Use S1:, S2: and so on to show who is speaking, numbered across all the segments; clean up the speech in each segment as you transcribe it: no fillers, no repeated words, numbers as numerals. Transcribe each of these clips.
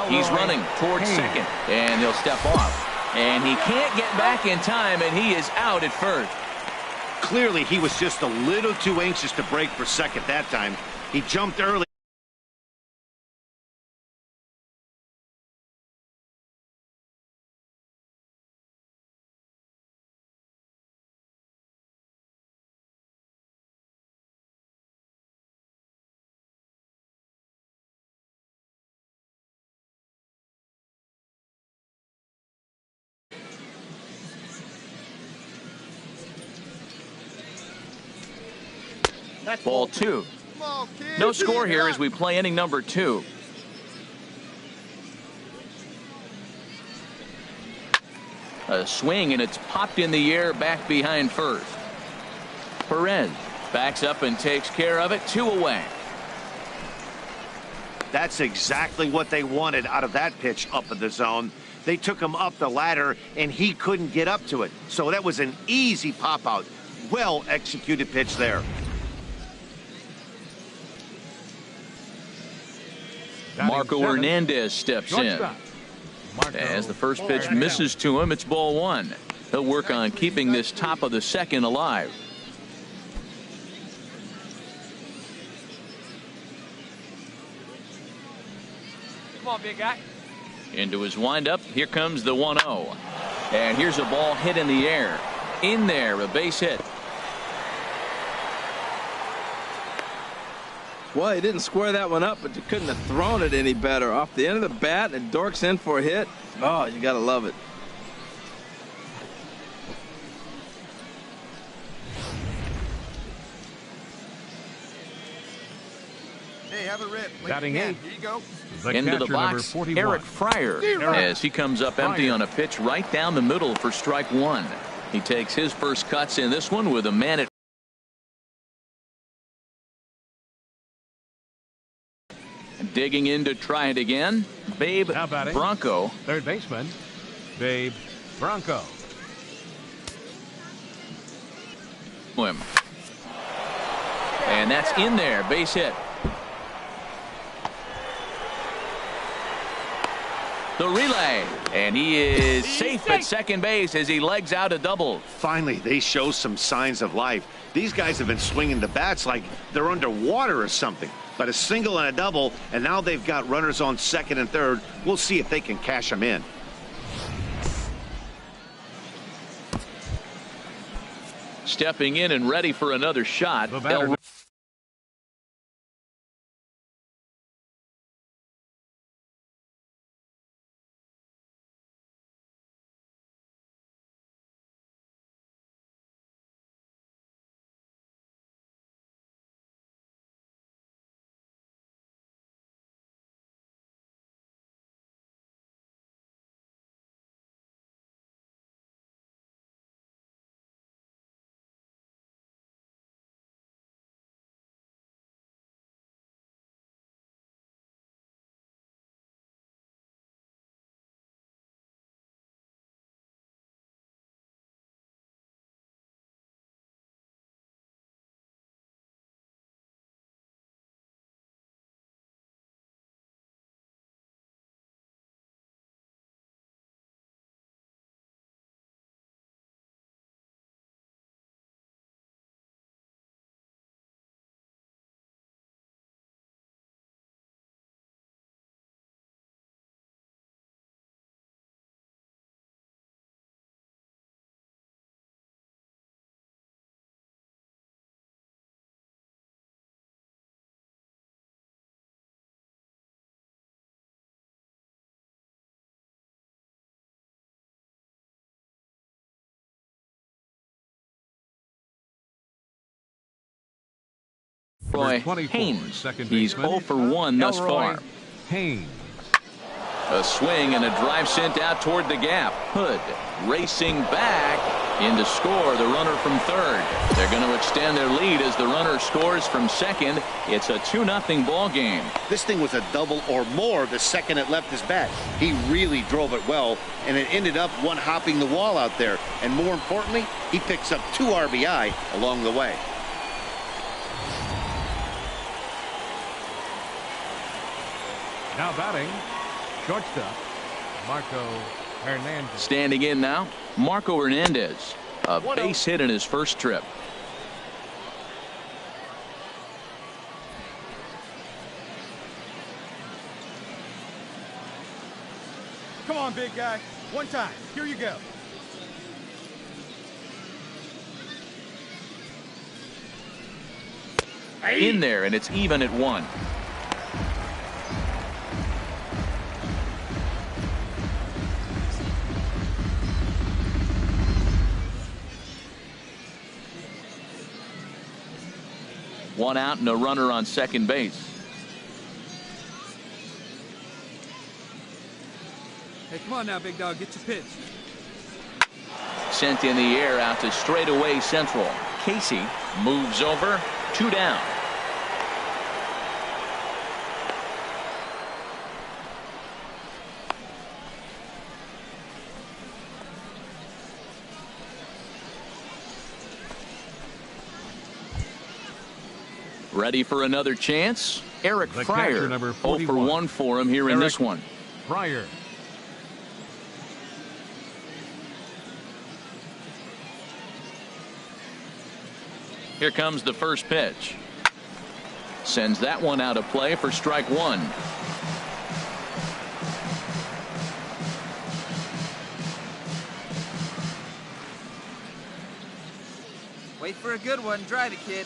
S1: He's running towards second, and he'll step off. And he can't get back in time, and he is out at first.
S2: Clearly, he was just a little too anxious to break for second that time. He jumped early.
S1: Ball two. No score here as we play inning number 2. A swing, and it's popped in the air back behind first. Perez backs up and takes care of it. 2 away.
S2: That's exactly what they wanted out of that pitch up in the zone. They took him up the ladder, and he couldn't get up to it. So that was an easy pop-out. Well-executed pitch there.
S1: Marco Hernandez steps in. As the first pitch misses to him, it's ball 1. He'll work on keeping this top of the second alive.
S3: Come on, big guy.
S1: Into his windup. Here comes the 1-0. And here's a ball hit in the air. In there, a base hit.
S4: Well, he didn't square that one up, but you couldn't have thrown it any better. Off the end of the bat, and Dork's in for a hit. Oh, you got to love it.
S3: Hey, have a rip.
S5: Batting 8.
S3: Here you go.
S1: Into the box, Eric Fryer, as he comes up empty on a pitch right down the middle for strike 1. He takes his first cuts in this one with a man at digging in to try it again. Babe Bronco.
S5: Third baseman, Babe Bronco.
S1: And that's in there. Base hit. The relay. And he is safe at second base as he legs out a double.
S2: Finally, they show some signs of life. These guys have been swinging the bats like they're underwater or something. But a single and a double, and now they've got runners on second and third. We'll see if they can cash them in.
S1: Stepping in and ready for another shot. Roy Haynes. He's 0 for 1 thus far.
S5: Haynes.
S1: A swing and a drive sent out toward the gap. Hood racing back in to score the runner from third. They're going to extend their lead as the runner scores from second. It's a 2-0 ball game.
S2: This thing was a double or more the second it left his bat. He really drove it well, and it ended up one hopping the wall out there. And more importantly, he picks up 2 RBI along the way.
S5: Now batting, Shortstop, Marco Hernandez.
S1: Standing in now, Marco Hernandez. A base hit in his first trip.
S3: Come on, big guy. One time. Here you go.
S1: In there, and it's even at 1. One out and a runner on second base.
S3: Hey, come on now, big dog. Get your pitch.
S1: Sent in the air out to straightaway central. Casey moves over. 2 down. Ready for another chance? Eric
S5: The
S1: Fryer.
S5: catcher, number
S1: 0 for
S5: 41.
S1: 1 for him here in
S5: Eric
S1: this one.
S5: Fryer.
S1: Here comes the first pitch. Sends that one out of play for strike 1.
S6: Wait for a good one. Drive it, kid.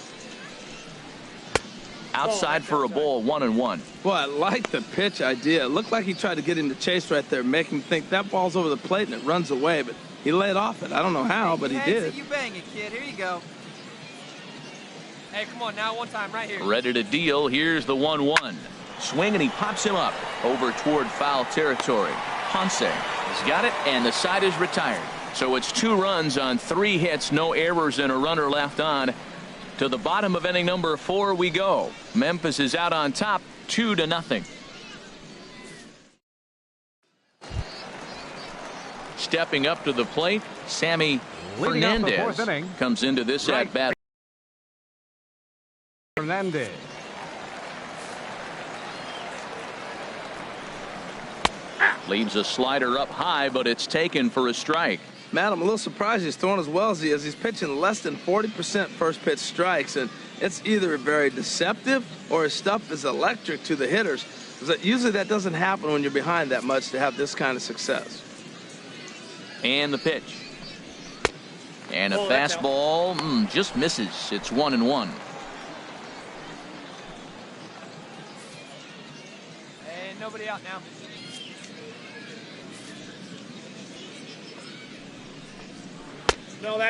S1: Outside for a ball, 1-1.
S4: Boy, I like the pitch idea. It looked like he tried to get him to chase right there, make him think that ball's over the plate and it runs away, but he laid off it. I don't know how, but he did.
S6: You bang it, kid. Here you go.
S3: Hey, come on now. One time right here.
S1: Ready to deal. Here's the 1-1. Swing, and he pops him up over toward foul territory. Ponce has got it, and the side is retired. So it's 2 runs on 3 hits, no errors, and a runner left on. To the bottom of inning number 4 we go. Memphis is out on top, 2-0. Stepping up to the plate, Sammy
S5: Leading off the
S1: Fernandez
S5: fourth inning.
S1: comes into this
S5: Right.
S1: at bat.
S5: Hernandez.
S1: Leaves a slider up high, but it's taken for a strike.
S4: Matt, I'm a little surprised he's throwing as well as he is. He's pitching less than 40% first pitch strikes, and it's either very deceptive or his stuff is electric to the hitters. Usually that doesn't happen when you're behind that much to have this kind of success.
S1: And the pitch. And a fastball just misses. It's 1-1.
S3: And nobody out now.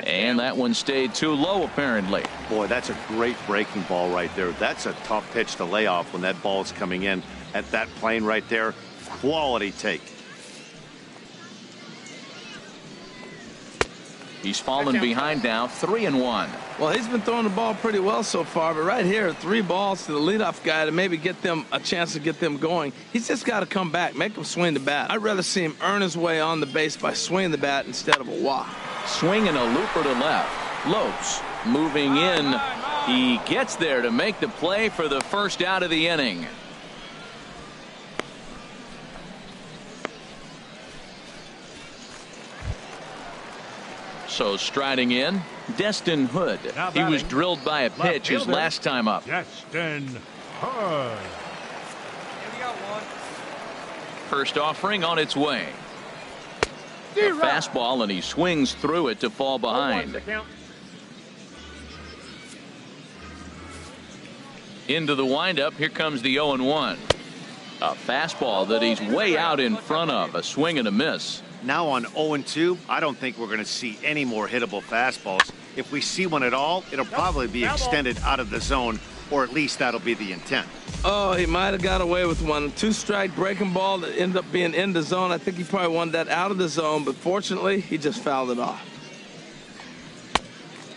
S1: And that one stayed too low, apparently.
S2: Boy, that's a great breaking ball right there. That's a tough pitch to lay off when that ball's coming in at that plane right there. Quality take.
S1: He's fallen behind now, 3-1.
S4: Well, he's been throwing the ball pretty well so far, but right here, 3 balls to the leadoff guy to maybe get them a chance to get them going. He's just got to come back, make him swing the bat. I'd rather see him earn his way on the base by swinging the bat instead of a walk.
S1: Swinging a looper to left. Lopes moving in. He gets there to make the play for the first out of the inning. So striding in, Destin Hood.
S5: Now
S1: He was
S5: batting,
S1: drilled by a pitch his
S5: fielder.
S1: last time up.
S5: Destin Hood.
S3: Here we go, one.
S1: First offering on its way. A fastball, and he swings through it to fall behind. Into the windup, here comes the 0-1. A fastball that he's way out in front of. A swing and a miss.
S2: Now on 0-2, I don't think we're going to see any more hittable fastballs. If we see one at all, it'll probably be extended out of the zone, or at least that'll be the intent.
S4: Oh, he might have got away with one. 2-strike breaking ball that ended up being in the zone. I think he probably wanted that out of the zone, but fortunately, he just fouled it off.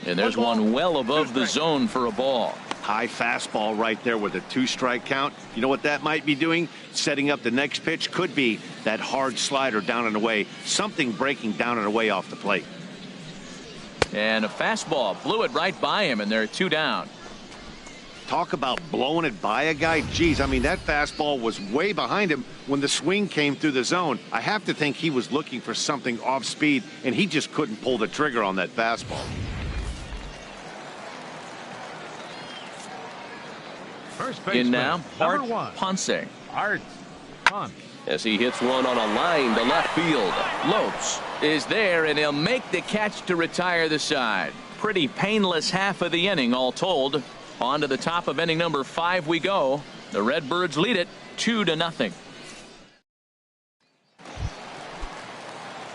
S1: And there's one well above the zone for a ball.
S2: High fastball right there with a 2-strike count. You know what that might be doing? Setting up the next pitch. Could be that hard slider down and away. Something breaking down and away off the plate.
S1: And a fastball blew it right by him, and they're 2 down.
S2: Talk about blowing it by a guy. Geez, I mean, that fastball was way behind him when the swing came through the zone. I have to think he was looking for something off speed, and he just couldn't pull the trigger on that fastball.
S5: First baseman,
S1: In now, Art
S5: number 1.
S1: Ponce.
S5: Art Ponce.
S1: As he hits one on a line to left field. Lopes is there, and he'll make the catch to retire the side. Pretty painless half of the inning, all told. On to the top of inning number 5 we go. The Redbirds lead it 2-0.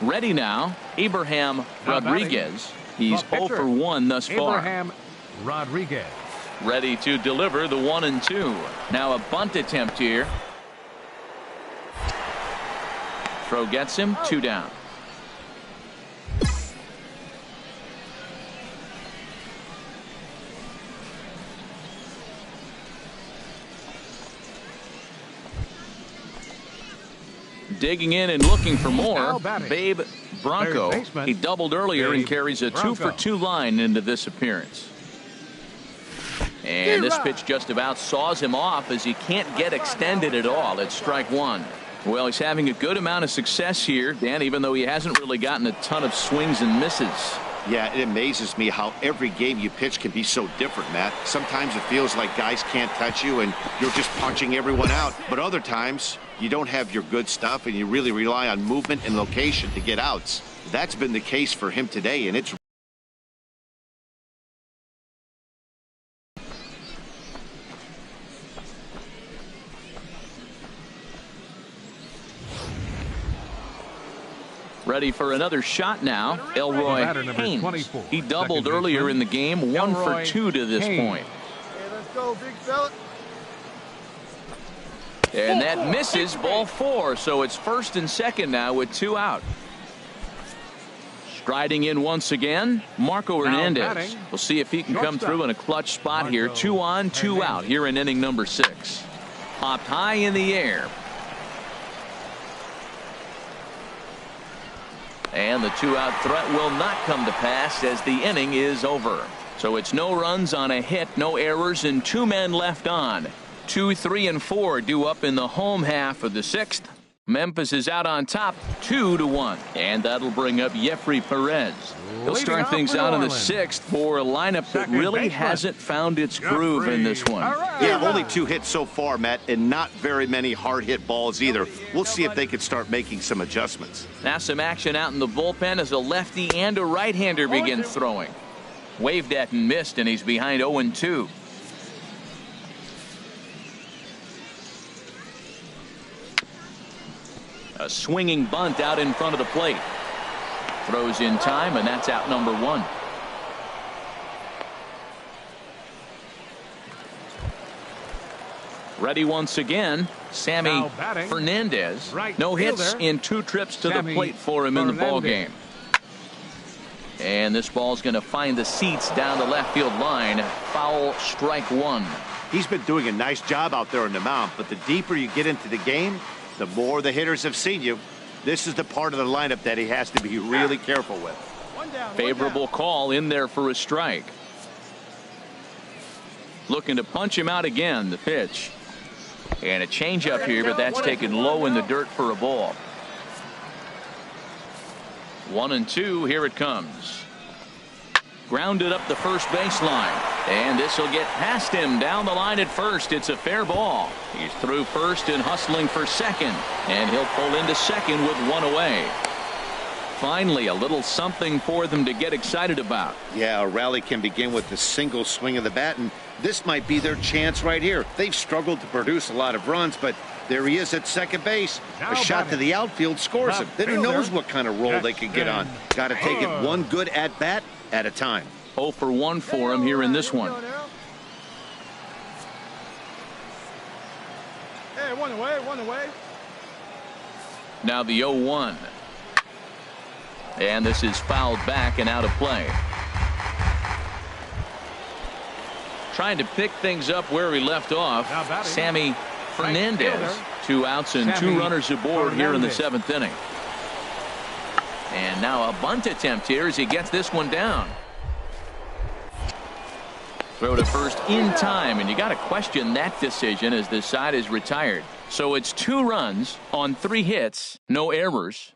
S1: Ready now, Abraham Rodriguez. He's 0 for 1 thus far.
S5: Abraham Rodriguez.
S1: Ready to deliver the 1-2. Now a bunt attempt here. Throw gets him, 2 down. Digging in and looking for more, Babe Bronco. He doubled earlier and carries a 2 for 2 line into this appearance. And this pitch just about saws him off as he can't get extended at all. It's strike 1. Well, he's having a good amount of success here, Dan, even though he hasn't really gotten a ton of swings and misses.
S2: Yeah, it amazes me how every game you pitch can be so different, Matt. Sometimes it feels like guys can't touch you and you're just punching everyone out. But other times, you don't have your good stuff and you really rely on movement and location to get outs. That's been the case for him today, and it's
S1: Ready for another shot now, Elroy Haynes. He doubled earlier in the game, 1 for 2 to this point.
S3: Hey, let's go, big fella.
S1: And that misses, ball 4, so it's first and second now with 2 out. Striding in once again, Marco Hernandez. We'll see if he can come through in a clutch spot here. 2 on, 2 out here in inning number 6. Popped high in the air. And the 2-out threat will not come to pass as the inning is over. So it's no runs on a hit, no errors, and 2 men left on. 2, 3, and 4 due up in the home half of the 6th. Memphis is out on top 2-1. And that'll bring up Jeffrey Perez. He'll start things out in the 6th for a lineup that really hasn't found its groove in this one.
S2: Yeah, only 2 hits so far, Matt, and not very many hard hit balls either. We'll see if they can start making some adjustments.
S1: Now some action out in the bullpen as a lefty and a right-hander begin throwing. Waved at and missed, and he's behind 0-2. A swinging bunt out in front of the plate. Throws in time, and that's out number 1. Ready once again, Sammy Fernandez. No hits in 2 trips to the plate for him in the ball game. And this ball's going to find the seats down the left field line. Foul, strike 1.
S2: He's been doing a nice job out there on the mound, but the deeper you get into the game, the more the hitters have seen you. This is the part of the lineup that he has to be really careful with.
S1: Favorable call in there for a strike. Looking to punch him out again, the pitch. And a changeup here, but that's taken low in the dirt for a ball. 1-2, here it comes. Grounded up the first baseline. And this will get past him down the line at first. It's a fair ball. He's through first and hustling for second. And he'll pull into second with 1 away. Finally, a little something for them to get excited about.
S2: Yeah, a rally can begin with a single swing of the bat, and this might be their chance right here. They've struggled to produce a lot of runs, but there he is at second base. A shot to the outfield scores him. Then who knows what kind of roll they can get on. Got to take it one good at-bat at a time.
S1: 0 for 1 for him here in this one.
S3: Hey, one away.
S1: Now the 0-1. And this is fouled back and out of play. Trying to pick things up where we left off. Sammy Fernandez. 2 outs and 2 runners aboard here in the 7th inning. And now a bunt attempt here as he gets this one down. Throw to first in time, and you got to question that decision as the side is retired. So it's 2 runs on 3 hits, no errors.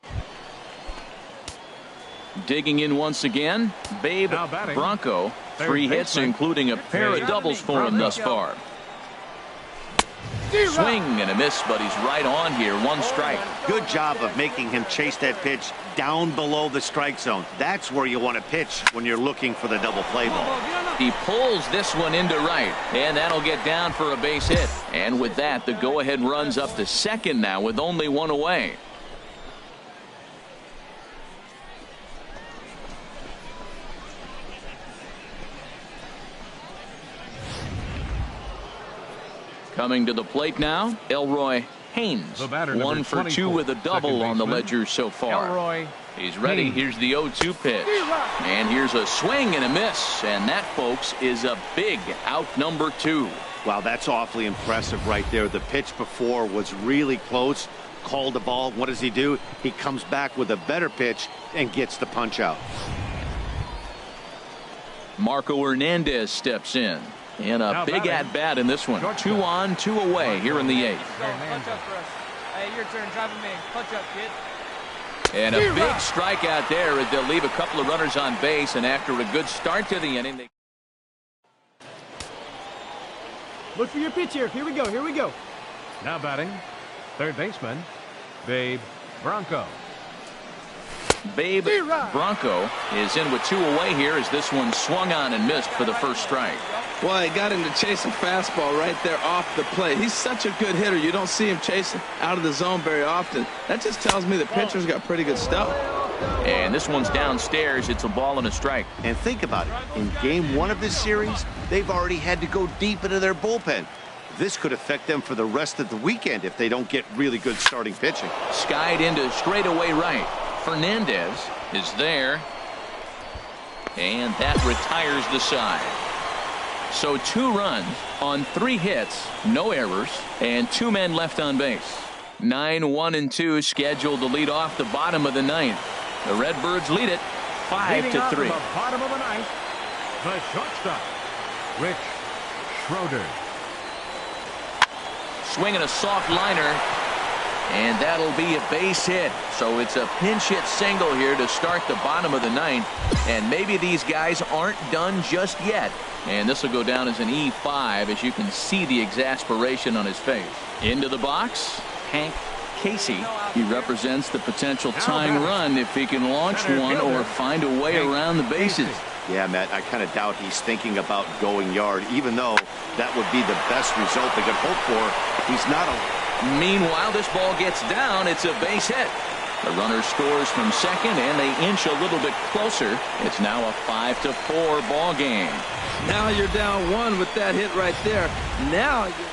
S1: Digging in once again, Babe Bronco. 3 hits, including a pair of doubles for him thus far. Swing and a miss, but he's right on here. 1 strike.
S2: Good job of making him chase that pitch down below the strike zone. That's where you want to pitch when you're looking for the double play ball.
S1: He pulls this one into right, and that'll get down for a base hit. And with that, the go-ahead runs up to second now with only 1 away. Coming to the plate now, Elroy Haynes. 1 for 2 with a double on the ledger so far.
S5: Elroy
S1: He's ready.
S5: Haynes.
S1: Here's the 0-2 pitch. And here's a swing and a miss. And that, folks, is a big out number 2.
S2: Wow, that's awfully impressive right there. The pitch before was really close. Called the ball. What does he do? He comes back with a better pitch and gets the punch out.
S1: Marco Hernandez steps in. And a big at-bat in this one. 2 on, 2 away here in the 8th.
S6: Punch up for us. Hey, your turn. Drive him in. Punch up, kid.
S1: And a big strikeout there as they'll leave a couple of runners on base. And after a good start to the inning,
S3: Look for your pitch here. Here we go. Here we go.
S5: Now batting, third baseman, Babe Bronco.
S1: Babe Bronco is in with 2 away here as this one swung on and missed for the first strike.
S4: Well, he got him to chase a fastball right there off the plate. He's such a good hitter. You don't see him chasing out of the zone very often. That just tells me the pitcher's got pretty good stuff.
S1: And this one's downstairs. It's a ball and a strike.
S2: And think about it. In game 1 of this series, they've already had to go deep into their bullpen. This could affect them for the rest of the weekend if they don't get really good starting pitching.
S1: Skied into straightaway right. Fernandez is there. And that retires the side. So 2 runs on 3 hits, no errors, and 2 men left on base. 9-1-2 scheduled to lead off the bottom of the 9th. The Redbirds lead it 5-3.
S5: The bottom of the 9th, the shortstop, Rich Schroeder.
S1: Swinging a soft liner, and that'll be a base hit. So it's a pinch hit single here to start the bottom of the 9th. And maybe these guys aren't done just yet. And this will go down as an E5 as you can see the exasperation on his face. Into the box, Hank Casey. He represents the potential tying run if he can launch one or find a way around the bases.
S2: Yeah, Matt, I kind of doubt he's thinking about going yard, even though that would be the best result they could hope for. He's not a...
S1: Meanwhile, this ball gets down. It's a base hit. The runner scores from second, and they inch a little bit closer. It's now a 5-4 ball game.
S4: Now you're down 1 with that hit right there. Now you're...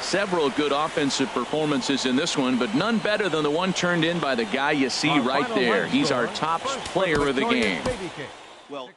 S1: Several good offensive performances in this one, but none better than the one turned in by the guy you see right there. He's our top player of the game.
S2: Well,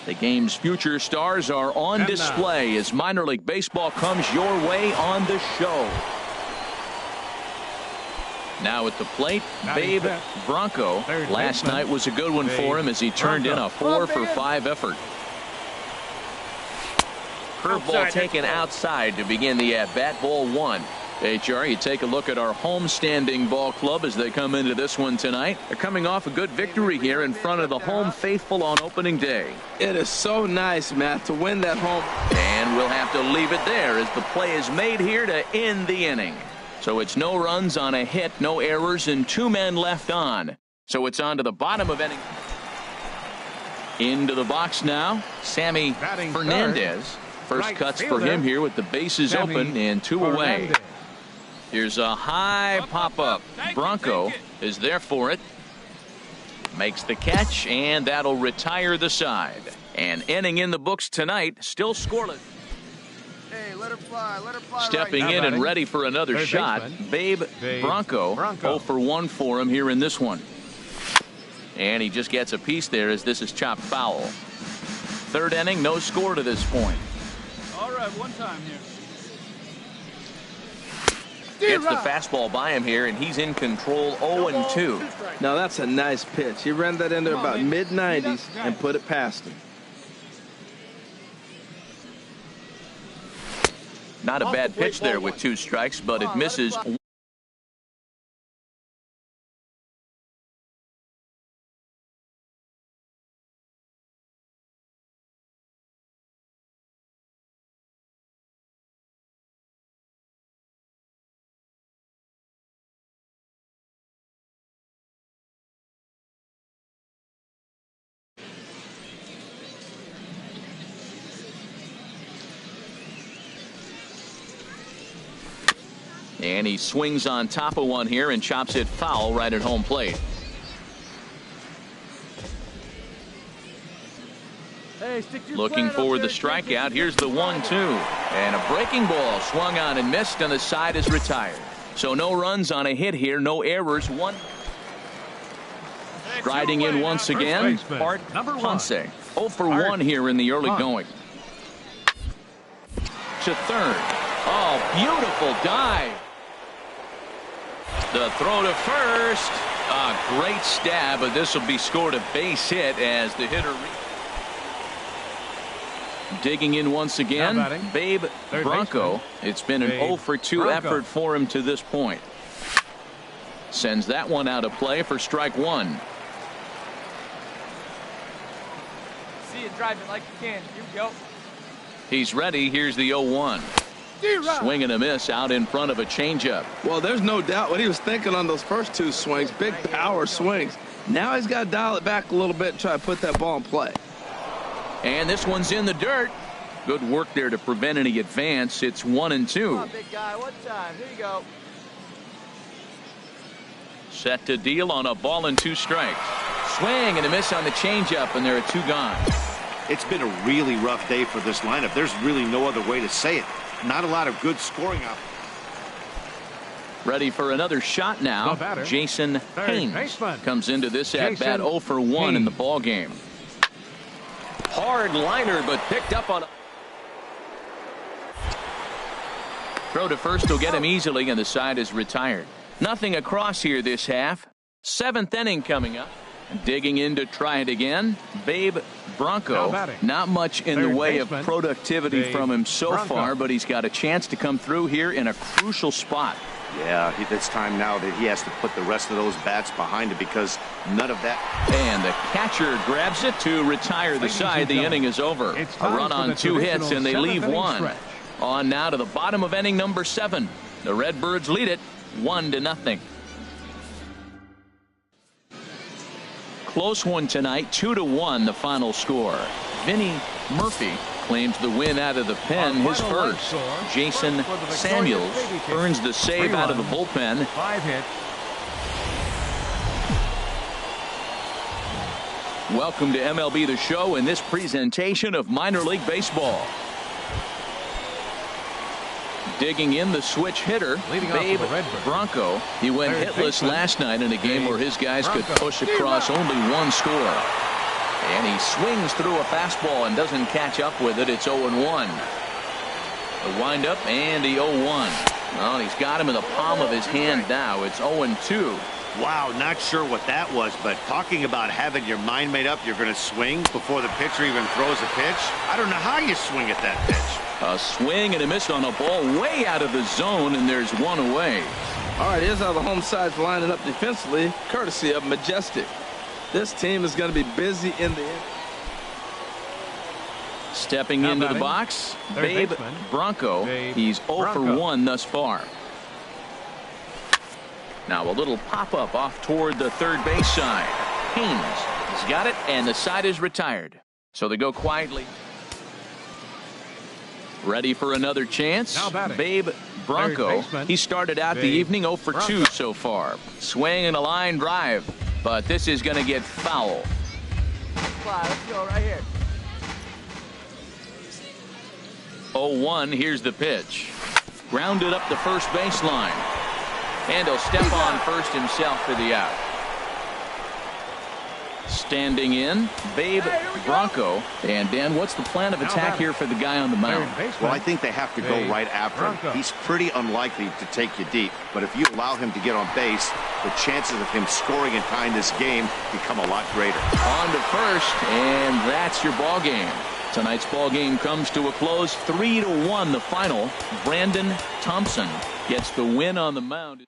S1: The game's future stars are on display as minor league baseball comes your way on the show. Now at the plate, Babe Bronco. Last night was a good one for him as he turned in a 4-for-5 effort. Curveball taken outside to begin the at-bat. Ball 1. HR, you take a look at our homestanding ball club as they come into this one tonight. They're coming off a good victory here in front of the home faithful on opening day.
S4: It is so nice, Matt, to win that home.
S1: And we'll have to leave it there as the play is made here to end the inning. So it's no runs on a hit, no errors, and 2 men left on. So it's on to the bottom of inning. Into the box now, Sammy Fernandez. First cuts for him here with the bases open and 2 away. Here's a high pop-up. Bronco is there for it. Makes the catch, and that'll retire the side. An inning in the books tonight, still scoreless.
S3: Hey, let her fly
S1: Stepping
S3: right
S1: in
S3: now.
S1: and ready for another shot, Babe Bronco. 0 for 1 for him here in this one. And he just gets a piece there as this is chopped foul. 3rd inning, no score to this point.
S6: All right, one time here.
S1: Gets the fastball by him here, and he's in control 0-2.
S4: Now that's a nice pitch. He ran that into about mid-90s and put it past him.
S1: Not a bad pitch there with 2 strikes, but it misses. And he swings on top of one here and chops it foul right at home plate.
S6: Hey, stick to your
S1: Looking
S6: plan
S1: for
S6: up
S1: the
S6: there,
S1: strikeout. Here's the 1-2. And a breaking ball swung on and missed, and the side is retired. So no runs on a hit here, no errors. One. Striding in once again, Art Ponce. 0 for 1 here in the early going. To third. Oh, beautiful dive. The throw to first. A great stab, but this will be scored a base hit as the hitter. Digging in once again, Babe Bronco. It's been an 0 for 2 effort for him to this point. Sends that one out of play for strike 1.
S6: See it, drive it like you can. Here we go.
S1: He's ready. Here's the 0-1. Swing and a miss out in front of a changeup.
S4: Well, there's no doubt what he was thinking on those first 2 swings. Big power swings. Now he's got to dial it back a little bit and try to put that ball in play.
S1: And this one's in the dirt. Good work there to prevent any advance. It's 1-2.
S6: Come on, big guy. One time. Here you go.
S1: Set to deal on a ball and 2 strikes. Swing and a miss on the changeup, and there are 2 gone.
S2: It's been a really rough day for this lineup. There's really no other way to say it. Not a lot of good scoring out.
S1: Ready for another shot now. Jason Haynes comes into this at bat 0 for 1 in the ball game. Hard liner, but picked up on. Throw to first will get him easily, and the side is retired. Nothing across here this half. 7th inning coming up. Digging in to try it again, Babe Bronco. Not much in the way of productivity from him so far, but he's got a chance to come through here in a crucial spot.
S2: Yeah, it's time now that he has to put the rest of those bats behind it because none of that.
S1: And the catcher grabs it to retire the side. The inning is over. A run on 2 hits, and they leave 1. On now to the bottom of inning number 7. The Redbirds lead it 1-0. Close one tonight, 2-1 the final score. Vinny Murphy claims the win out of the pen, his first. Jason Samuels earns the save out of the bullpen.
S5: 5 hits.
S1: Welcome to MLB The Show in this presentation of minor league baseball. Digging in the switch hitter, Babe Bronco. He went hitless last night in a game where his guys could push across only 1 score. And he swings through a fastball and doesn't catch up with it. It's 0-1. The windup and the 0-1. Well, he's got him in the palm of his hand now. It's 0-2.
S2: Wow, not sure what that was, but talking about having your mind made up, you're going to swing before the pitcher even throws a pitch. I don't know how you swing at that pitch.
S1: A swing and a miss on a ball way out of the zone, and there's one away.
S4: All right, here's how the home side's lining up defensively, courtesy of Majestic. This team is going to be busy in the end.
S1: Stepping into the box, Babe Bronco. He's 0 for 1 thus far. Now a little pop-up off toward the third base side. Haynes has got it, and the side is retired. So they go quietly. Ready for another chance. Babe Bronco. He started out the evening 0 for 2 so far. Swing and a line drive, but this is going to get foul.
S6: Let's go right here.
S1: 0-1. Here's the pitch. Grounded up the first baseline. And he'll step on first himself for the out. Standing in, Babe Bronco. And Dan, what's the plan of attack here for the guy on the mound?
S2: Well, I think they have to go right after him. He's pretty unlikely to take you deep, but if you allow him to get on base, the chances of him scoring and tying this game become a lot greater.
S1: On to first, and that's your ball game. Tonight's ball game comes to a close, 3-1 the final. Brandon Thompson gets the win on the mound.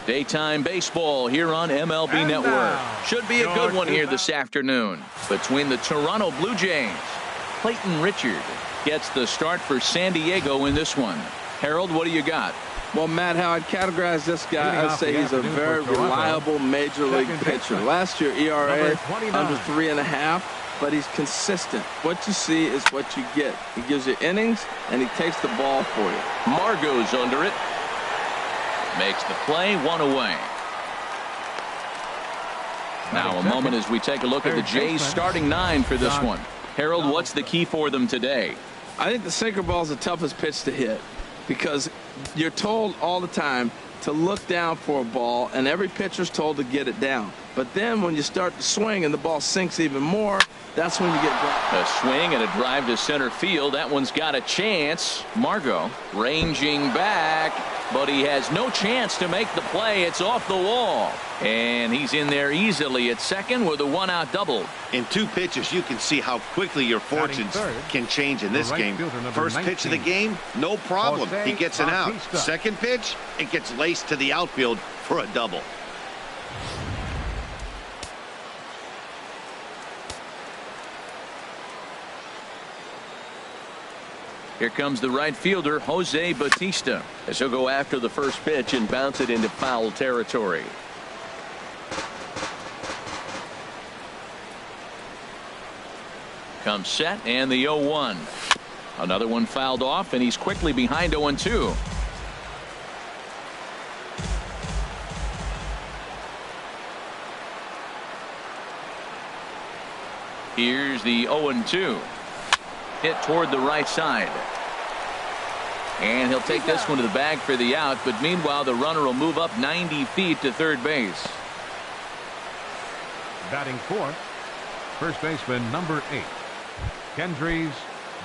S1: Daytime baseball here on MLB Network. Should be a good one here this afternoon between the Toronto Blue Jays. Clayton Richard gets the start for San Diego in this one. Harold, what do you got?
S4: Well, Matt, how I'd categorize this guy, I'd say he's a very reliable major league pitcher. Last year, ERA under 3.5, but he's consistent. What you see is what you get. He gives you innings, and he takes the ball for you.
S1: Margot's under it. Makes the play, one away. Now a moment as we take a look at the Jays starting 9 for this one. Harold, what's the key for them today?
S4: I think the sinker ball is the toughest pitch to hit because you're told all the time to look down for a ball, and every pitcher's told to get it down. But then when you start to swing and the ball sinks even more, that's when you get grounded.
S1: A swing and a drive to center field. That one's got a chance. Margot ranging back, but he has no chance to make the play. It's off the wall. And he's in there easily at second with a 1-out double.
S2: In 2 pitches, you can see how quickly your fortunes can change in this game. First pitch of the game, no problem. He gets an out. Second pitch, it gets laced to the outfield for a double.
S1: Here comes the right fielder, Jose Bautista, as he'll go after the first pitch and bounce it into foul territory. Comes set and the 0-1. Another one fouled off, and he's quickly behind 0-2. Here's the 0-2. Hit toward the right side. And he'll take this one to the bag for the out, but meanwhile the runner will move up 90 feet to third base.
S5: Batting fourth, first baseman number 8, Kendrys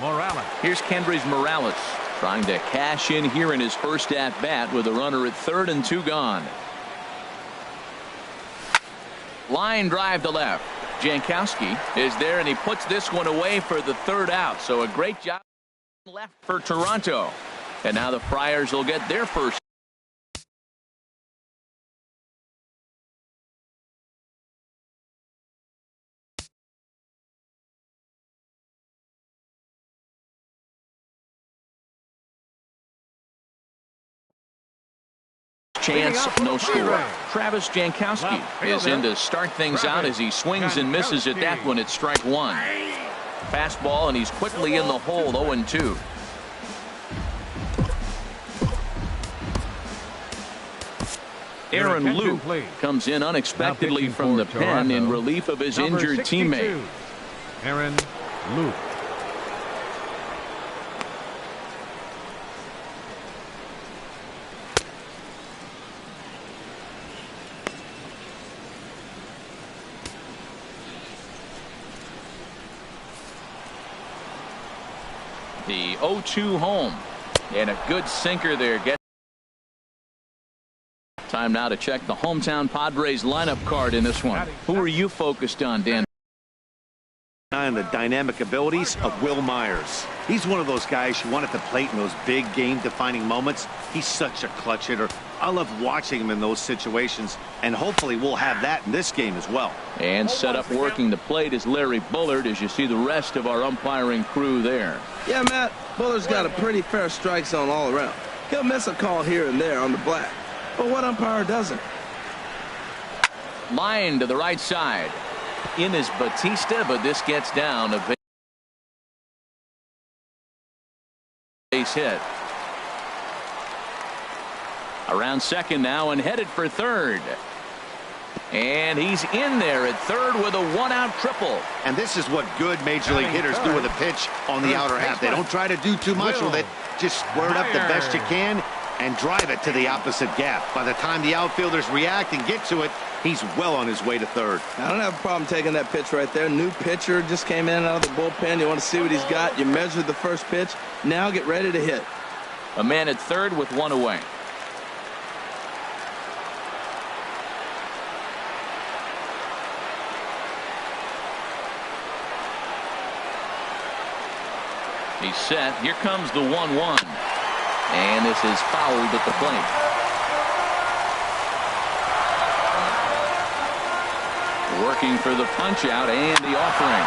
S5: Morales.
S1: Here's Kendrys Morales trying to cash in here in his first at bat with a runner at third and 2 gone. Line drive to left. Jankowski is there, and he puts this one away for the third out. So a great job left for Toronto. And now the Friars will get their first. Chance, no score. Travis Jankowski is in to start things out as he swings and misses at that one at strike 1. Fastball, and he's quickly in the hole, 0-2. Aaron Luke comes in unexpectedly from the pen in relief of his injured teammate.
S5: Aaron Luke.
S1: The 0-2 home, and a good sinker there. Time now to check the hometown Padres lineup card in this one. Who are you focused on, Dan?
S2: And the dynamic abilities of Will Myers. He's one of those guys you want at the plate in those big game-defining moments. He's such a clutch hitter. I love watching him in those situations, and hopefully we'll have that in this game as well.
S1: And set up working the plate is Larry Bullard, as you see the rest of our umpiring crew there.
S4: Yeah, Matt, Bullard's got a pretty fair strike zone all around. He'll miss a call here and there on the black, but what umpire doesn't?
S1: Line to the right side. In is Bautista, but this gets down a base hit. Around second now and headed for third. And he's in there at third with a one-out triple.
S2: And this is what good major league hitters do with a pitch on the outer half. They don't try to do too much with it. Just square it up the best you can and drive it to the opposite gap. By the time the outfielders react and get to it, he's well on his way to third.
S4: I don't have a problem taking that pitch right there. New pitcher just came in out of the bullpen. You want to see what he's got. You measured the first pitch. Now get ready to hit.
S1: A man at third with one away. He's set. Here comes the 1-1. And this is fouled at the plate. Working for the punch out and the offering.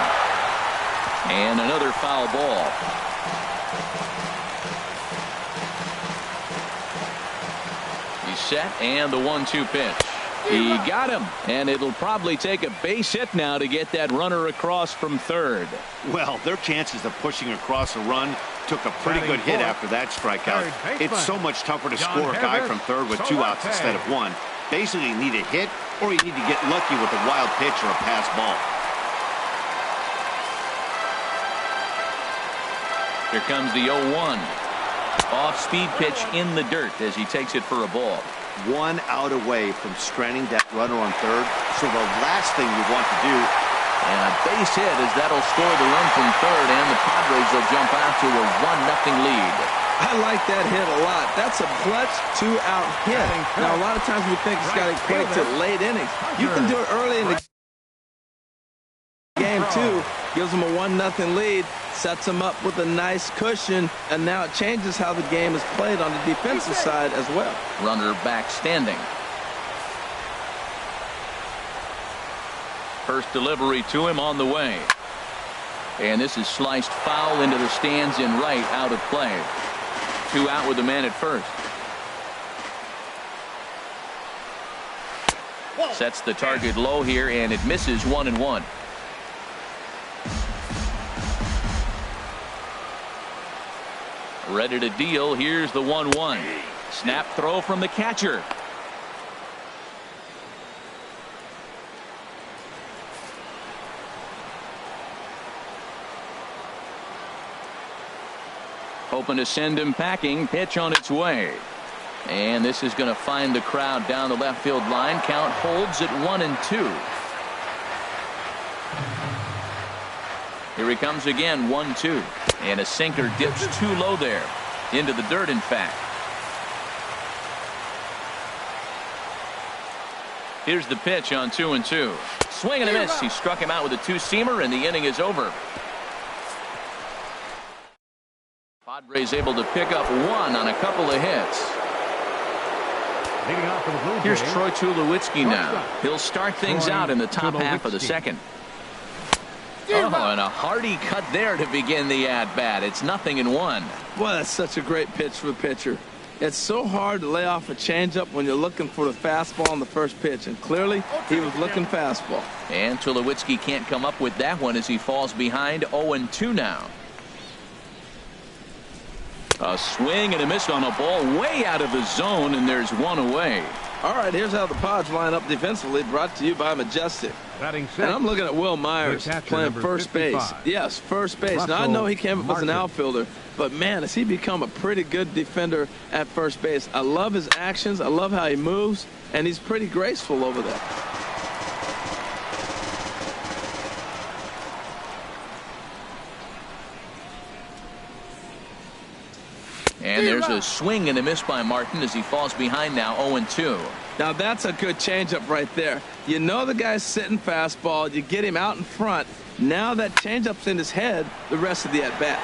S1: And another foul ball. He's set and the 1-2 pitch. He got him, and it'll probably take a base hit now to get that runner across from third.
S2: Well, their chances of pushing across a run took a pretty good hit after that strikeout. It's so much tougher to score a guy from third with 2 outs instead of 1. Basically, you need a hit, or you need to get lucky with a wild pitch or a pass ball.
S1: Here comes the 0-1. Off-speed pitch in the dirt as he takes it for a ball.
S2: 1 out away from stranding that runner on third, so the last thing you want to do.
S1: And a base hit as that'll score the run from third, and the Padres will jump out to a 1-0 lead.
S4: I like that hit a lot. That's a clutch 2-out hit. Now, a lot of times we think it's got to equate to late innings. You can do it early in the game, too. Gives them a 1-0 lead, sets them up with a nice cushion, and now it changes how the game is played on the defensive side as well.
S1: Runner back standing. First delivery to him on the way. And this is sliced foul into the stands in right, out of play. 2 out with the man at first. Sets the target low here, and it misses 1-1. Ready to deal. Here's the 1-1. Snap throw from the catcher. Hoping to send him packing. Pitch on its way. And this is going to find the crowd down the left field line. Count holds at 1-2. Here he comes again, 1-2. And a sinker dips too low there. Into the dirt, in fact. Here's the pitch on 2-2. Swing and a miss. He struck him out with a two-seamer, and the inning is over. Padres able to pick up 1 on a couple of hits. Here's Troy Tulowitzki now. He'll start things out in the top half of the second. Oh, and a hearty cut there to begin the at-bat. It's 0-1.
S4: Boy, that's such a great pitch for the pitcher. It's so hard to lay off a changeup when you're looking for the fastball on the first pitch, and clearly he was looking fastball.
S1: And Tulowitzki can't come up with that one as he falls behind 0-2 now. A swing and a miss on a ball way out of the zone, and there's 1 away.
S4: All right, here's how the Pods line up defensively, brought to you by Majestic. And I'm looking at Will Myers playing first base. Yes, first base. Now, I know he came up as an outfielder, but, man, has he become a pretty good defender at first base. I love his actions. I love how he moves, and he's pretty graceful over there.
S1: And there's a swing and a miss by Martin as he falls behind now 0-2.
S4: Now that's a good changeup right there. You know the guy's sitting fastball. You get him out in front. Now that changeup's in his head the rest of the at-bat.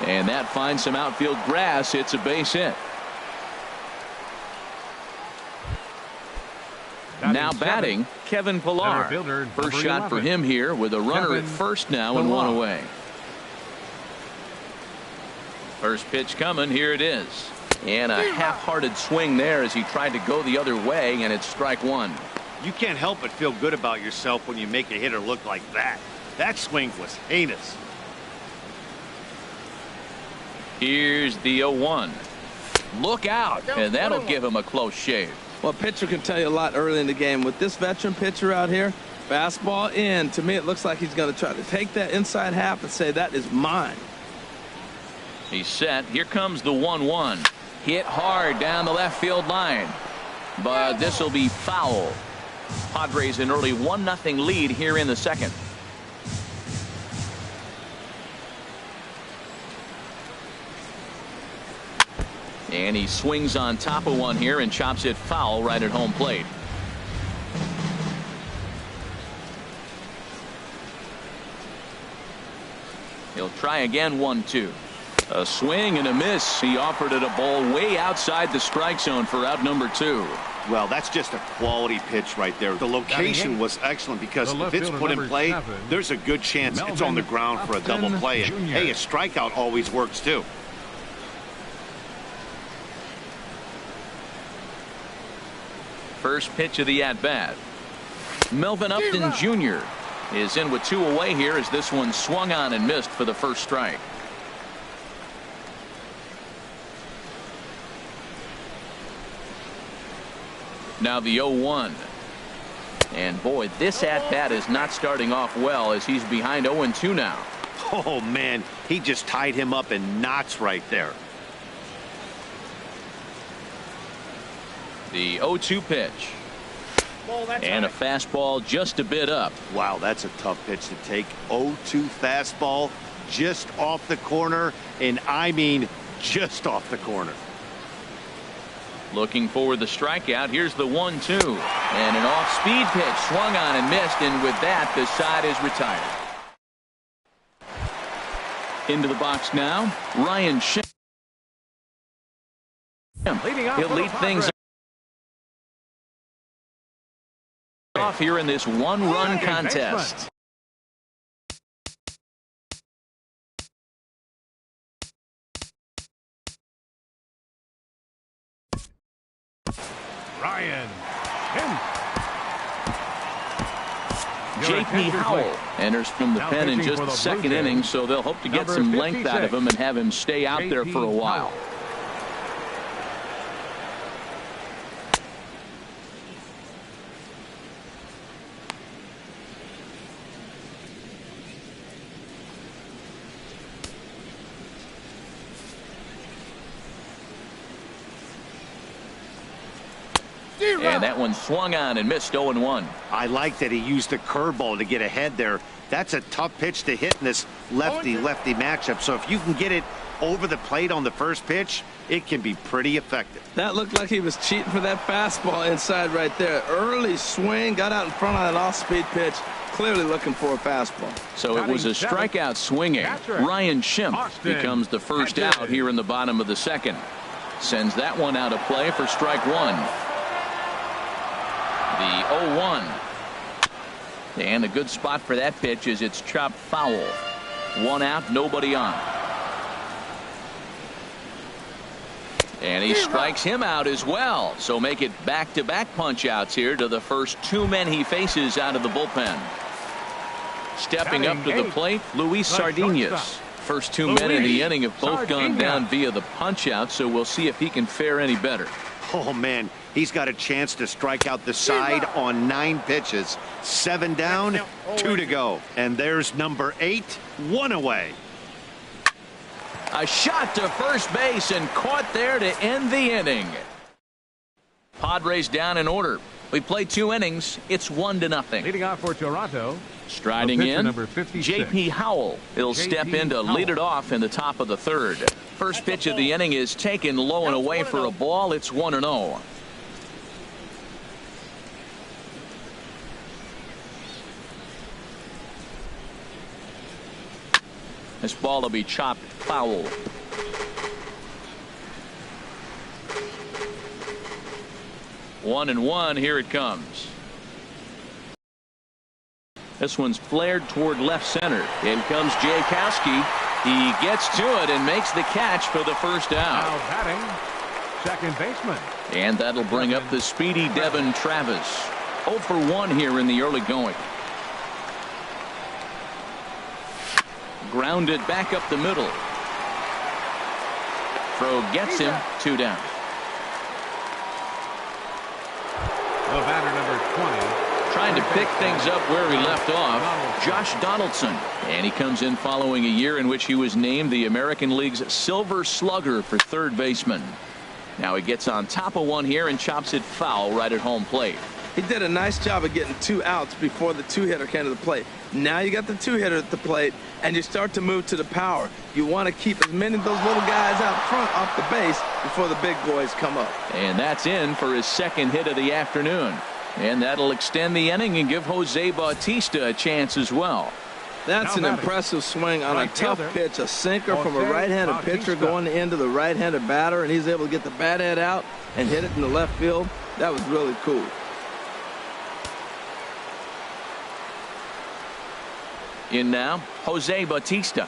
S1: And that finds some outfield grass. It's a base hit. Now batting, Kevin Pillar. First shot for him here with a runner at first now and 1 away. First pitch coming. Here it is. And a half-hearted swing there as he tried to go the other way, and it's strike 1.
S2: You can't help but feel good about yourself when you make a hitter look like that. That swing was heinous.
S1: Here's the 0-1. Look out, and that'll give him a close shave.
S4: Well, a pitcher can tell you a lot early in the game. With this veteran pitcher out here, fastball in, to me it looks like he's going to try to take that inside half and say, that is mine.
S1: He's set. Here comes the 1-1. Hit hard down the left field line. But this will be foul. Padres an early 1-0 lead here in the second. And he swings on top of one here and chops it foul right at home plate. He'll try again. 1-2. A swing and a miss. He offered it a ball way outside the strike zone for out number 2.
S2: Well, that's just a quality pitch right there. The location was excellent because if it's put in play, there's a good chance it's on the ground for a double play. And, hey, a strikeout always works too.
S1: First pitch of the at-bat. Melvin Upton Jr. is in with 2 away here as this one swung on and missed for the first strike. Now the 0-1. And boy, this at-bat is not starting off well as he's behind 0-2 now.
S2: Oh, man, he just tied him up in knots right there.
S1: The 0-2 pitch. And a fastball just a bit up.
S2: Wow, that's a tough pitch to take. 0-2 fastball just off the corner, and I mean just off the corner.
S1: Looking for the strikeout. Here's the 1-2. And an off-speed pitch swung on and missed, and with that the side is retired. Into the box now, Ryan Schimm. He'll lead things off here in this one-run contest.
S5: Ryan. In.
S1: J.P. Howell enters from the pen in just the second inning, so they'll hope to get some length out of him and have him stay out there for a while. And that one swung on and missed 0-1.
S2: I like that he used the curveball to get ahead there. That's a tough pitch to hit in this lefty-lefty matchup. So if you can get it over the plate on the first pitch, it can be pretty effective.
S4: That looked like he was cheating for that fastball inside right there. Early swing, got out in front of that off-speed pitch. Clearly looking for a fastball.
S1: So it was a strikeout swinging. Ryan Schimpf becomes the first out here in the bottom of the second. Sends that one out of play for strike one. The 0-1. And a good spot for that pitch is it's chopped foul. One out, nobody on. And he strikes him out as well. So make it back-to-back punch-outs here to the first two men he faces out of the bullpen. Stepping up to the plate, Luis Sardinas. First two men in the inning have both gone down via the punch-out, so we'll see if he can fare any better.
S2: Oh, man, he's got a chance to strike out the side on 9 pitches. 7 down, 2 to go. And there's number 8, 1 away.
S1: A shot to first base and caught there to end the inning. Padres down in order. We played 2 innings. It's 1-0.
S5: Leading off for Toronto.
S1: Striding in, J.P. Howell. He'll step in to lead it off in the top of the third. First pitch of the inning is taken low and away for a ball. It's 1-0. This ball will be chopped foul. One and one. Here it comes. This one's flared toward left center. In comes Jankowski. He gets to it and makes the catch for the first out.
S5: Now batting, second baseman.
S1: And that'll bring up the speedy Devin Travis. 0 for 1 here in the early going. Grounded back up the middle. Throw gets him. 2 down.
S5: The batter, number 20.
S1: Trying to pick things up where he left off, Josh Donaldson. And he comes in following a year in which he was named the American League's Silver Slugger for third baseman. Now he gets on top of one here and chops it foul right at home plate.
S4: He did a nice job of getting 2 outs before the 2-hitter came to the plate. Now you got the 2-hitter at the plate, and you start to move to the power. You want to keep as many of those little guys out front off the base before the big boys come up.
S1: And that's in for his second hit of the afternoon. And that'll extend the inning and give Jose Bautista a chance as well.
S4: That's an impressive swing on a tough pitch, a sinker from a right-handed pitcher going into the right-handed batter, and he's able to get the bat head out and hit it in the left field. That was really cool.
S1: In now, Jose Bautista.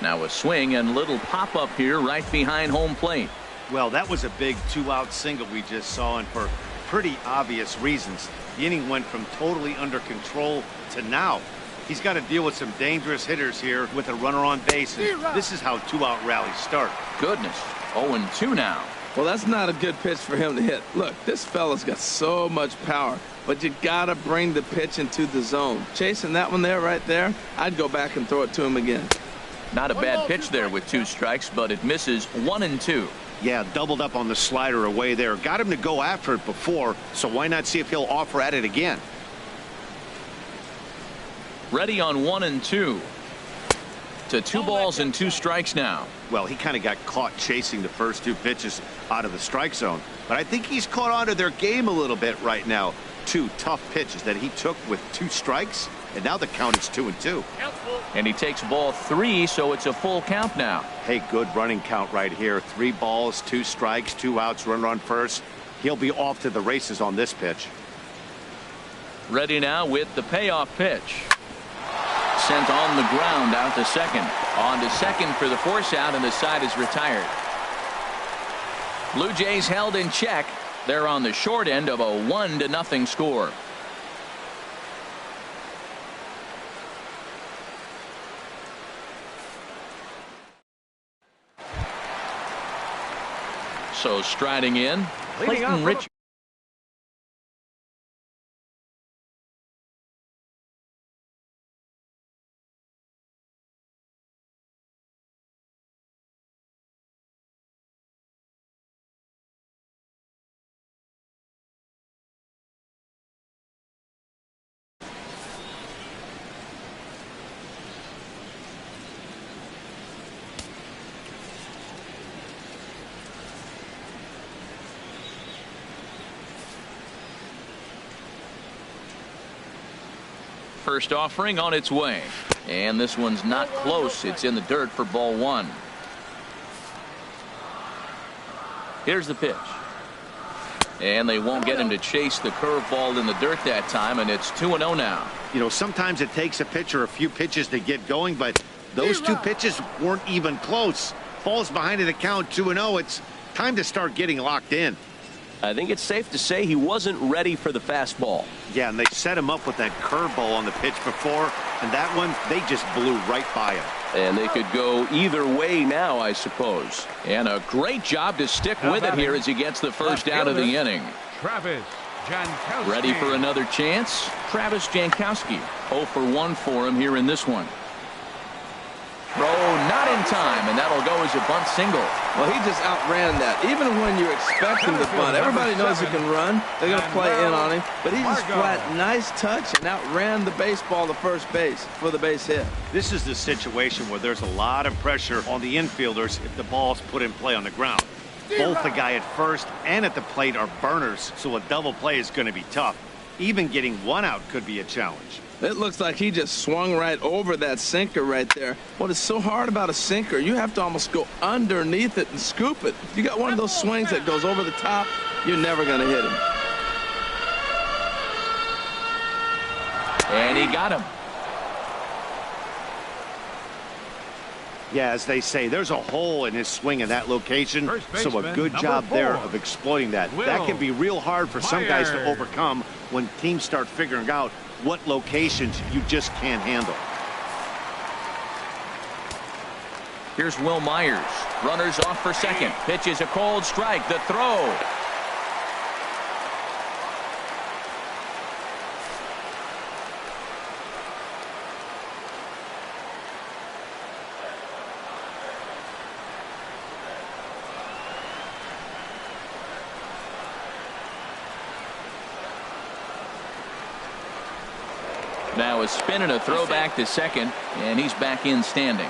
S1: Now a swing and little pop-up here right behind home plate.
S2: Well, that was a big 2-out single we just saw, and for pretty obvious reasons. The inning went from totally under control to now. He's got to deal with some dangerous hitters here with a runner on base. And this is how 2-out rallies start.
S1: Goodness. 0-2 now.
S4: Well, that's not a good pitch for him to hit. Look, this fella's got so much power, but you got to bring the pitch into the zone. Chasing that one there, right there, I'd go back and throw it to him again.
S1: Not a bad pitch there with 2 strikes, but it misses 1-2.
S2: Yeah, doubled up on the slider away there. Got him to go after it before, so why not see if he'll offer at it again?
S1: Ready on 1-2. To 2 balls and 2 strikes now.
S2: Well, he kind of got caught chasing the first 2 pitches out of the strike zone. But I think he's caught on to their game a little bit right now. 2 tough pitches that he took with 2 strikes, and now the count is 2-2.
S1: And he takes ball 3, so it's a full count now.
S2: Hey, good running count right here. 3 balls, 2 strikes, 2 outs, runner on first. He'll be off to the races on this pitch.
S1: Ready now with the payoff pitch. Sent on the ground out to second. On to second for the force out, and the side is retired. Blue Jays held in check. They're on the short end of a 1-0 score. So striding in, Clayton Richard. First offering on its way. And this one's not close. It's in the dirt for ball 1. Here's the pitch. And they won't get him to chase the curveball in the dirt that time, and it's 2-0 now.
S2: You know, sometimes it takes a pitcher a few pitches to get going, but those 2 pitches weren't even close. Falls behind in the count 2-0. It's time to start getting locked in.
S7: I think it's safe to say he wasn't ready for the fastball.
S2: Yeah, and they set him up with that curveball on the pitch before, and that one, they just blew right by him.
S1: And they could go either way now, I suppose. And a great job to stick with it here as he gets the first out of the inning.
S5: Travis Jankowski.
S1: Ready for another chance? Travis Jankowski. 0 for 1 for him here in this one. Throw not in time, and that'll go as a bunt single.
S4: Well, he just outran that. Even when you're expecting the bunt, everybody knows he can run. They're going to play in on him. But he just flat, nice touch, and outran the baseball to first base for the base hit.
S2: This is the situation where there's a lot of pressure on the infielders if the ball's put in play on the ground. Both the guy at first and at the plate are burners, so a double play is going to be tough. Even getting one out could be a challenge.
S4: It looks like he just swung right over that sinker right there. What is so hard about a sinker, you have to almost go underneath it and scoop it. If you got one of those swings that goes over the top, you're never going to hit him.
S1: And he got him.
S2: Yeah, as they say, there's a hole in his swing in that location, so a good job there of exploiting that. That can be real hard for some guys to overcome when teams start figuring out what locations you just can't handle.
S1: Here's Will Myers. Runners off for second. Pitch is a cold strike. The throw. Now a spin and a throw back to second, and he's back in standing.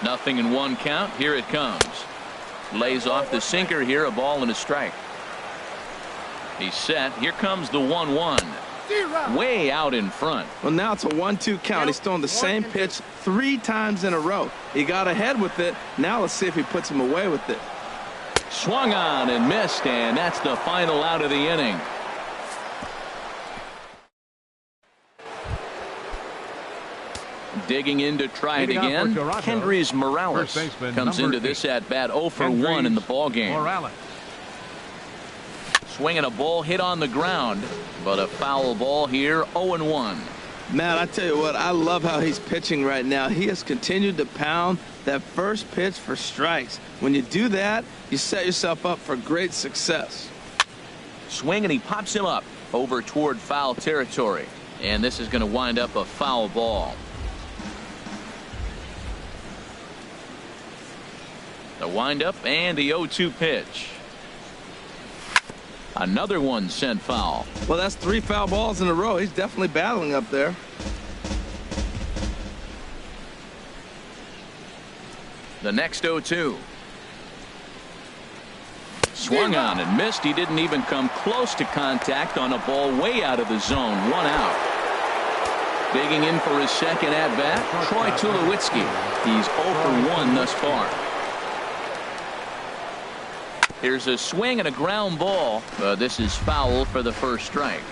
S1: 0-1 count. Here it comes. Lays off the sinker here, a ball and a strike. He's set. Here comes the 1-1. Way out in front.
S4: Well, now it's a 1-2 count. He's throwing the same pitch 3 times in a row. He got ahead with it. Now let's see if he puts him away with it.
S1: Swung on and missed, and that's the final out of the inning. Digging in to try it again. Kendrys Morales comes into this at bat 0 for 1 in the ball game. Swinging a ball hit on the ground, but a foul ball here. 0-1.
S4: Man, I tell you what, I love how he's pitching right now. He has continued to pound that first pitch for strikes. When you do that, you set yourself up for great success.
S1: Swing, and he pops him up over toward foul territory, and this is going to wind up a foul ball. The windup and the 0-2 pitch. Another one sent foul.
S4: Well, that's 3 foul balls in a row. He's definitely battling up there.
S1: The next 0-2. Swung on and missed. He didn't even come close to contact on a ball way out of the zone. 1 out. Digging in for his second at bat, Troy Tulowitzki. He's 0 for 1 thus far. Here's a swing and a ground ball. This is foul for the first strike.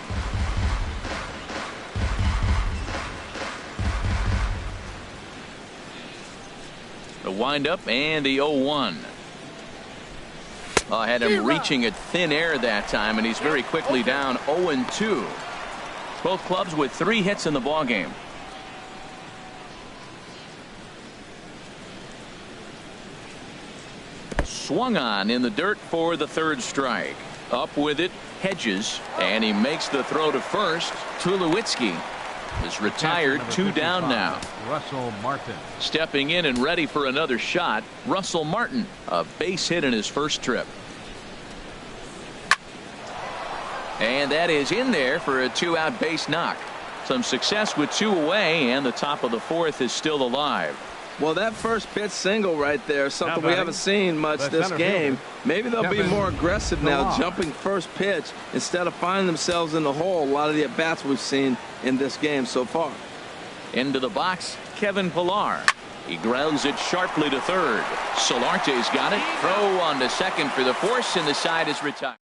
S1: The windup and the 0-1. Had him reaching at thin air that time, and he's very quickly down 0-2. Both clubs with 3 hits in the ballgame. Swung on in the dirt for the 3rd strike. Up with it, Hedges, and he makes the throw to first. Tulowitzki is retired, 2 down now.
S5: Russell Martin.
S1: Stepping in and ready for another shot, Russell Martin, a base hit in his first trip. And that is in there for a 2-out base knock. Some success with 2 away, and the top of the 4th is still alive.
S4: Well, that first pitch single right there is something we haven't seen much this game. Maybe they'll be more aggressive now, jumping first pitch instead of finding themselves in the hole. A lot of the at-bats we've seen in this game so far.
S1: Into the box, Kevin Pillar. He grounds it sharply to third. Solarte's got it. Throw on to second for the force, and the side is retired.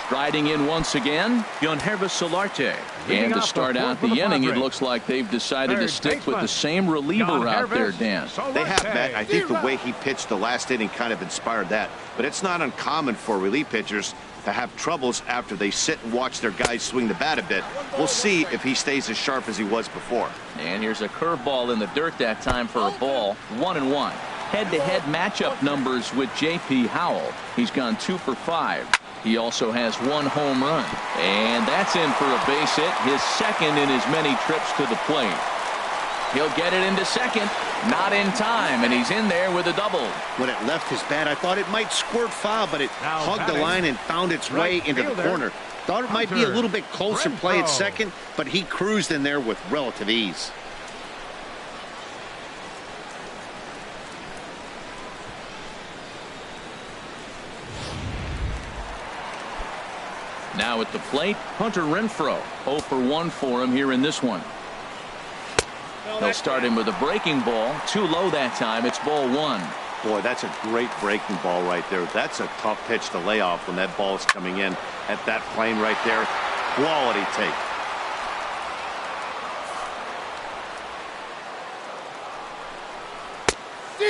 S1: Striding in once again, Yonhervis Solarte. And to start out the inning, it looks like they've decided to stick with the same reliever out there, Dan.
S2: They have, Matt. I think the way he pitched the last inning kind of inspired that. But it's not uncommon for relief pitchers to have troubles after they sit and watch their guys swing the bat a bit. We'll see if he stays as sharp as he was before.
S1: And here's a curveball in the dirt that time for a ball. 1-1. Head-to-head matchup numbers with J.P. Howell. He's gone 2 for 5. He also has 1 home run. And that's in for a base hit, his second in his many trips to the plate. He'll get it into second. Not in time, and he's in there with a double.
S2: When it left his bat, I thought it might squirt foul, but it hugged the line and found its way into the corner. Thought it might be a little bit closer play at second, but he cruised in there with relative ease.
S1: Now at the plate, Hunter Renfroe. 0 for 1 for him here in this one. They'll start him with a breaking ball. Too low that time. It's ball 1.
S2: Boy, that's a great breaking ball right there. That's a tough pitch to lay off when that ball is coming in at that plane right there. Quality take.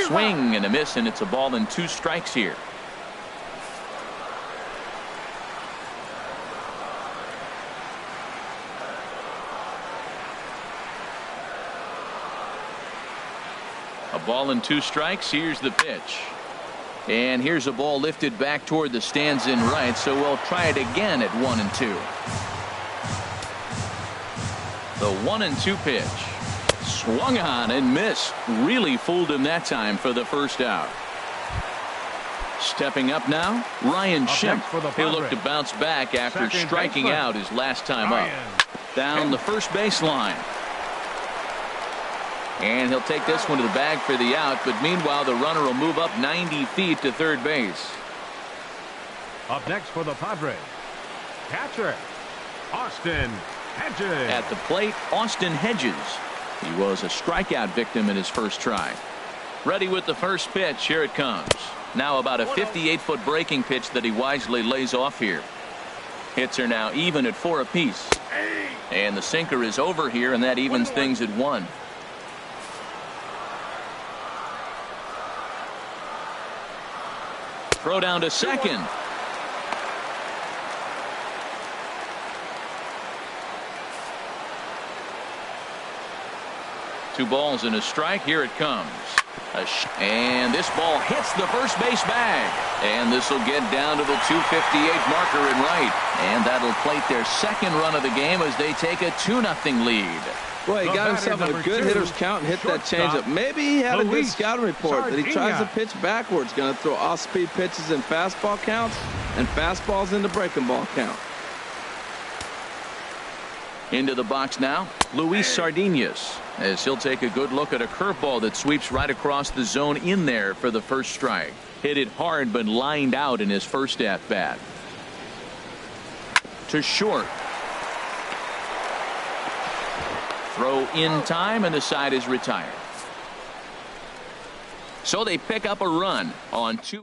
S1: Swing and a miss, and it's a ball and 2 strikes here. A ball and 2 strikes. Here's the pitch. And here's a ball lifted back toward the stands in right, so we'll try it again at 1-2. The 1-2 pitch. Swung on and missed. Really fooled him that time for the first out. Stepping up now, Ryan Schimpf. He'll look to bounce back after striking out his last time up. Down the first baseline. And he'll take this one to the bag for the out, but meanwhile the runner will move up 90 feet to third base.
S5: Up next for the Padres, catcher Austin Hedges.
S1: At the plate, Austin Hedges. He was a strikeout victim in his first try. Ready with the first pitch. Here it comes. Now about a 58-foot breaking pitch that he wisely lays off here. Hits are now even at 4 apiece. And the sinker is over here, and that evens things at 1. Throw down to second. Two balls and a strike. Here it comes. And this ball hits the first base bag. And this will get down to the 258 marker in right. And that'll plate their second run of the game as they take a 2-0 lead.
S4: Well, he got himself in a good hitter's count and hit that changeup. Maybe he had a good scouting report that he tries to pitch backwards. Going to throw off-speed pitches in fastball counts and fastballs into breaking ball count.
S1: Into the box now, Luis Sardinas, as he'll take a good look at a curveball that sweeps right across the zone in there for the first strike. Hit it hard but lined out in his first at-bat. To short. Throw in time, and the side is retired. So they pick up a run on 2.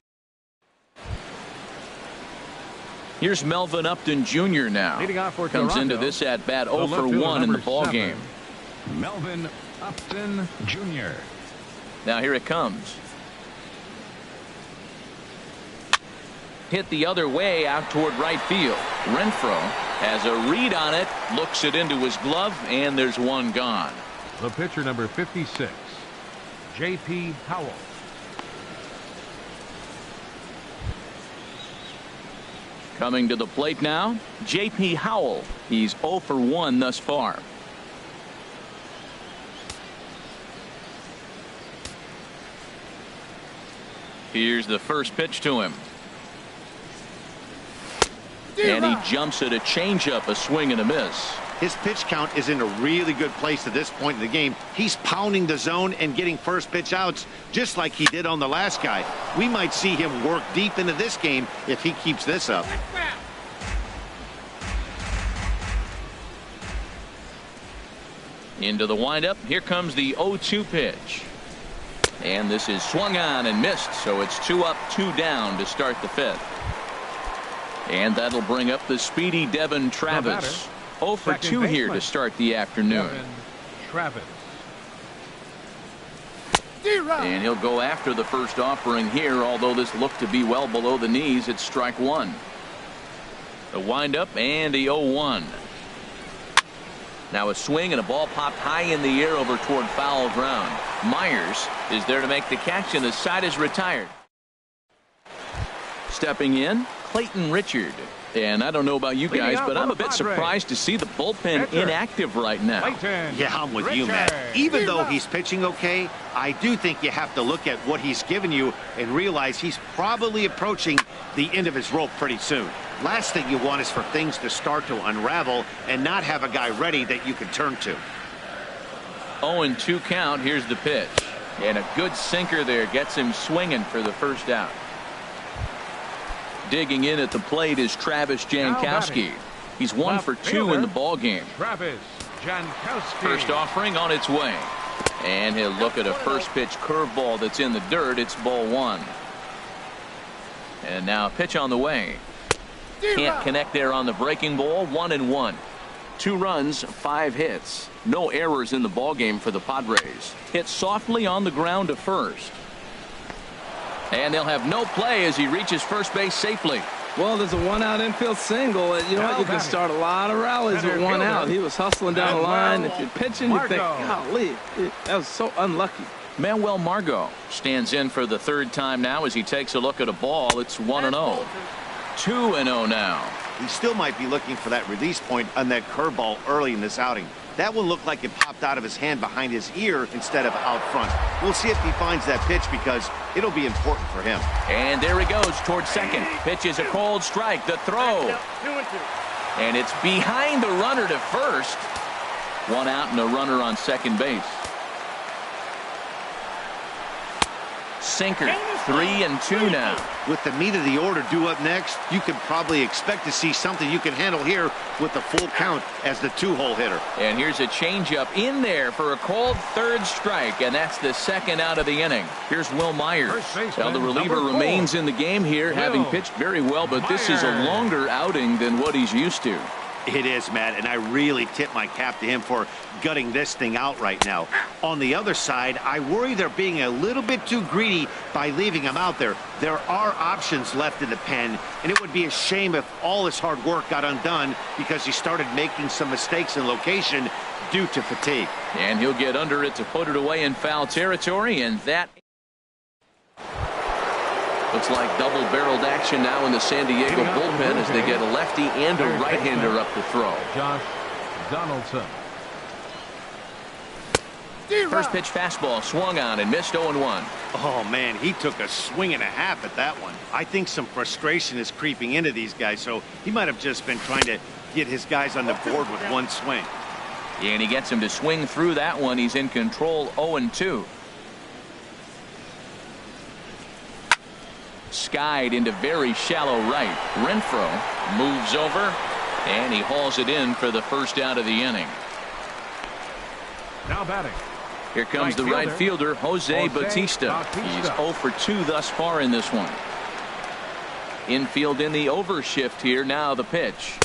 S1: Here's Melvin Upton Jr. now. Comes into this at bat 0 for 1 in the ball game.
S5: Melvin Upton Jr.
S1: Now here it comes. hit the other way out toward right field. Renfroe has a read on it, looks it into his glove, and there's one gone.
S5: The pitcher, number 56, J.P. Howell.
S1: Coming to the plate now, J.P. Howell. He's 0 for 1 thus far. Here's the first pitch to him. And he jumps at a changeup, a swing and a miss.
S2: His pitch count is in a really good place at this point in the game. He's pounding the zone and getting first pitch outs just like he did on the last guy. We might see him work deep into this game if he keeps this up.
S1: Into the windup. Here comes the 0-2 pitch. And this is swung on and missed, so it's 2 up, 2 down to start the 5th. And that'll bring up the speedy Devin Travis. 0 for 2 here to start the afternoon.
S5: Travis.
S1: And he'll go after the first offering here, although this looked to be well below the knees. It's strike 1. The windup and the 0-1. Now a swing and a ball popped high in the air over toward foul ground. Myers is there to make the catch, and the side is retired. Stepping in, Clayton Richard. And I don't know about you guys, but I'm a bit surprised to see the bullpen inactive right now.
S2: Yeah, I'm with you, Matt. Even though he's pitching okay, I do think you have to look at what he's given you and realize he's probably approaching the end of his rope pretty soon. Last thing you want is for things to start to unravel and not have a guy ready that you can turn to.
S1: 0-2 count. Here's the pitch. And a good sinker there gets him swinging for the first out. Digging in at the plate is Travis Jankowski. He's 1 for 2 in the ball game.
S5: Travis Jankowski.
S1: First offering on its way. And he'll look at a first pitch curveball that's in the dirt. It's ball 1. And now a pitch on the way. Can't connect there on the breaking ball. 1-1. 2 runs, 5 hits. No errors in the ball game for the Padres. Hit softly on the ground to first. And they'll have no play as he reaches first base safely.
S4: Well, there's a 1-out infield single. You know what? You can start a lot of rallies with 1 out. He was hustling down the line. If you're pitching, you think, golly, that was so unlucky.
S1: Manuel Margot stands in for the 3rd time now as he takes a look at a ball. It's 1-0. 2-0 now.
S2: He still might be looking for that release point on that curveball early in this outing. That one looked like it popped out of his hand behind his ear instead of out front. We'll see if he finds that pitch because it'll be important for him.
S1: And there he goes towards second. Pitch is a cold strike. The throw. And it's behind the runner to first. 1 out and a runner on second base. Sinker. 3-2 now.
S2: With the meat of the order due up next, you can probably expect to see something you can handle here with the full count as the 2-hole hitter.
S1: And here's a changeup in there for a called 3rd strike, and that's the 2nd out of the inning. Here's Will Myers. Well, the reliever remains in the game here, having pitched very well, but this is a longer outing than what he's used to.
S2: It is, Matt, and I really tip my cap to him for gutting this thing out right now. On the other side, I worry they're being a little bit too greedy by leaving him out there. There are options left in the pen, and it would be a shame if all his hard work got undone because he started making some mistakes in location due to fatigue.
S1: And he'll get under it to put it away in foul territory, and that looks like double-barreled action now in the San Diego bullpen as they get a lefty and a right-hander up to throw.
S5: Josh Donaldson.
S1: First pitch fastball swung on and missed 0-1.
S2: Oh, man, he took a swing and a half at that one. I think some frustration is creeping into these guys, so he might have just been trying to get his guys on the board with one swing.
S1: And he gets him to swing through that one. He's in control. 0-2. Skied into very shallow right. Renfroe moves over, and he hauls it in for the first out of the inning.
S5: Now batting.
S1: Here comes the right fielder, Jose Bautista. He's 0 for 2 thus far in this one. Infield in the overshift here. Now the pitch.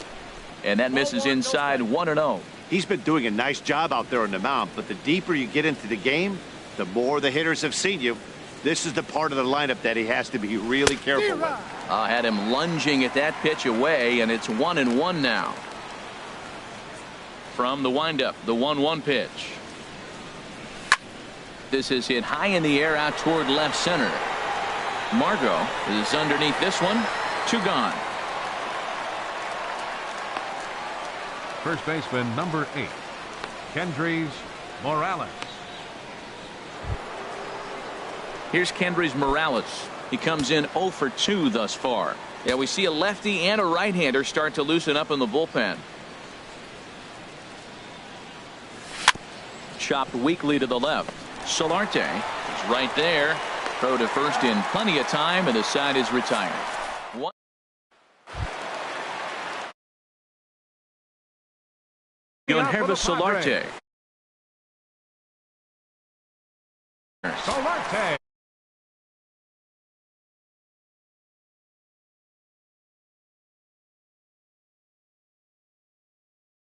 S1: And that misses inside. 1-0.
S2: He's been doing a nice job out there on the mound, but the deeper you get into the game, the more the hitters have seen you. This is the part of the lineup that he has to be really careful with.
S1: Had him lunging at that pitch away, and it's 1-1 now. From the windup, the 1-1 pitch. This is hit high in the air out toward left center. Margot is underneath this one. 2 gone.
S5: First baseman number 8, Kendrys Morales.
S1: Here's Kendrys Morales. He comes in 0 for 2 thus far. Yeah, we see a lefty and a right-hander start to loosen up in the bullpen. Chopped weakly to the left. Solarte is right there. Throw to first in plenty of time, and the side is retired. Solarte.
S5: Solarte.